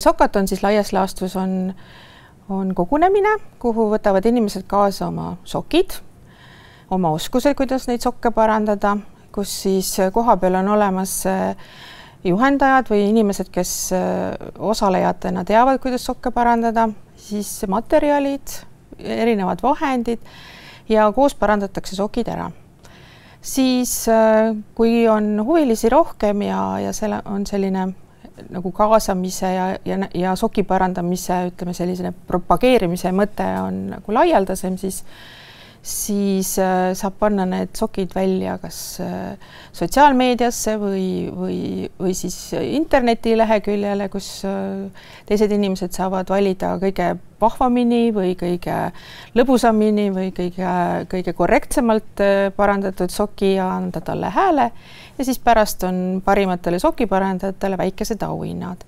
Sokaton siis laias laastus on kogunemine, kuhu võtavad inimesed kaasa oma sokid, oma oskused, kuidas neid sokke parandada, kus siis koha peal on olemas juhendajad või inimesed, kes osalejatena teavad, kuidas sokke parandada, siis materjalid, erinevad vahendid ja koos parandatakse sokid ära. Siis kui on huvilisi rohkem ja selle on selline nagu kaasamise ja soki parandamise, ütleme selline propageerimise mõte on nagu laialdasem, siis saab panna need sokid välja kas sotsiaalmeediasse või siis internetileheküljele, kus teised inimesed saavad valida kõige vahvamini või kõige lõbusamini või kõige korrektsemalt parandatud soki ja anda talle hääle. Ja siis pärast on parimatele sokiparandajatele väikesed auhinnad.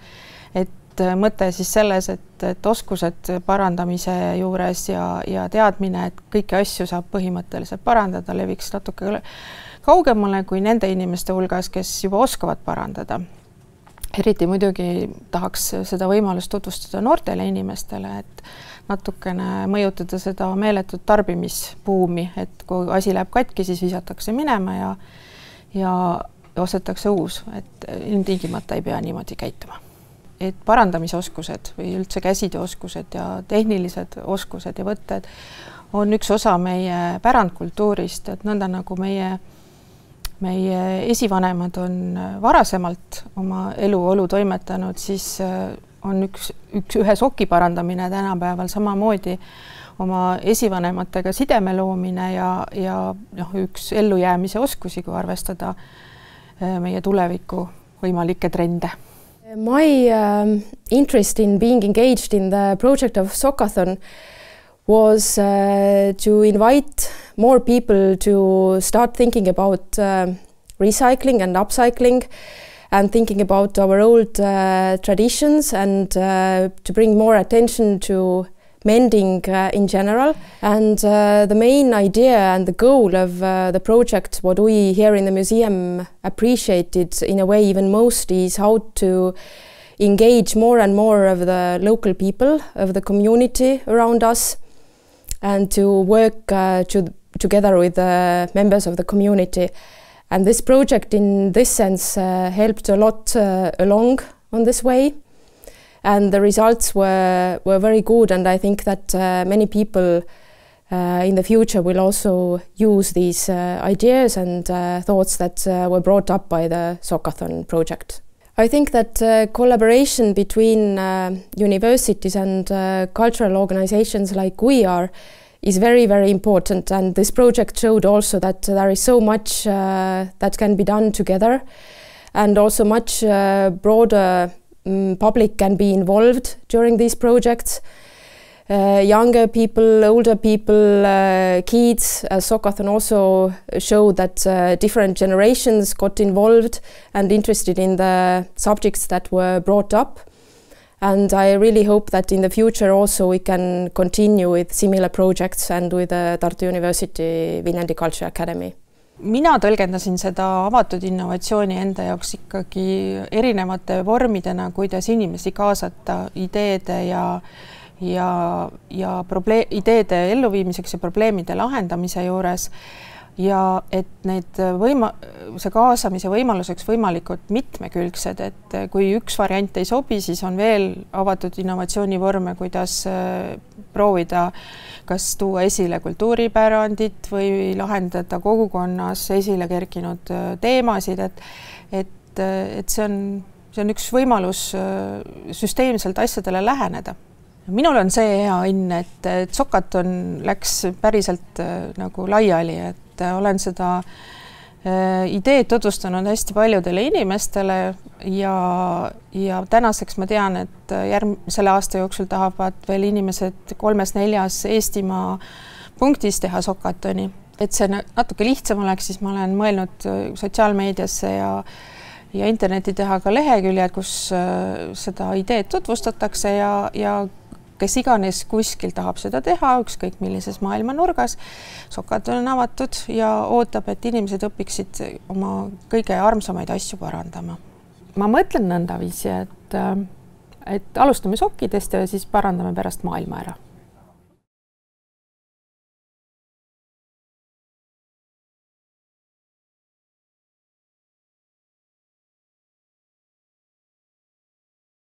Et mõte siis selles, et oskused parandamise juures ja teadmine, et kõiki asju saab põhimõtteliselt parandada, leviks natuke kaugemale kui nende inimeste hulgas, kes juba oskavad parandada. Eriti muidugi tahaks seda võimalust tutvustada noortele inimestele, et natukene mõjutada seda meeletut tarbimisbuumi, et kui asi läheb katki, siis visatakse minema ja ostetakse uus, et ilmtingimata ei pea niimoodi käituma. Et parandamisoskused või üldse käsitööoskused ja tehnilised oskused ja võtted on üks osa meie pärandkultuurist, et nõnda nagu meie esivanemad on varasemalt oma eluolu toimetanud, siis on ühe soki parandamine tänapäeval samamoodi oma esivanematega sideme loomine ja üks ellujäämise oskusi, kui arvestada meie tuleviku võimalikke trende. My interest in being engaged in the project of Sokaton was to invite more people to start thinking about recycling and upcycling and thinking about our old traditions and to bring more attention to mending in general. And the main idea and the goal of the project, what we here in the museum appreciated in a way even most, is how to engage more and more of the local people, of the community around us, and to work together with the members of the community. And this project in this sense helped a lot along on this way. And the results were very good, and I think that many people in the future will also use these ideas and thoughts that were brought up by the Sokaton project. I think that collaboration between universities and cultural organizations like we are is very, very important, and this project showed also that there is so much that can be done together, and also much broader public can be involved during these projects. Younger people, older people, kids. Sokaton also showed that different generations got involved and interested in the subjects that were brought up. And I really hope that in the future also we can continue with similar projects and with the Tartu University Viljandi Culture Academy. Mina tõlgendasin seda avatud innovatsiooni enda jaoks ikkagi erinevate vormidena, kuidas inimesi kaasata ideede ideede elluviimiseks ja probleemide lahendamise juures ja et see kaasamise võimaluseks võimalikult mitmekülgsed, et kui üks variant ei sobi, siis on veel avatud innovatsioonivorme, kuidas proovida kas tuua esile kultuuripärandit või lahendada kogukonnas esile kerkinud teemasid, et see on üks võimalus süsteemselt asjadele läheneda. Minul on see hea õnn, et Sokaton läks päriselt nagu laiali, et olen seda ideed tutvustanud hästi paljudele inimestele ja tänaseks ma tean, et selle aasta jooksul tahavad veel inimesed 3-4 Eestimaa punktis teha Sokatoni. Et see natuke lihtsam oleks, siis ma olen mõelnud sotsiaalmeediasse ja interneti teha ka leheküljed, kus seda ideed tutvustatakse ja kes iganes kuskil tahab seda teha, ükskõik millises maailma nurgas. Sokaton on avatud ja ootab, et inimesed õpiksid oma kõige armsamaid asju parandama. Ma mõtlen nõndaviisi, et alustame sokkidest ja siis parandame pärast maailma ära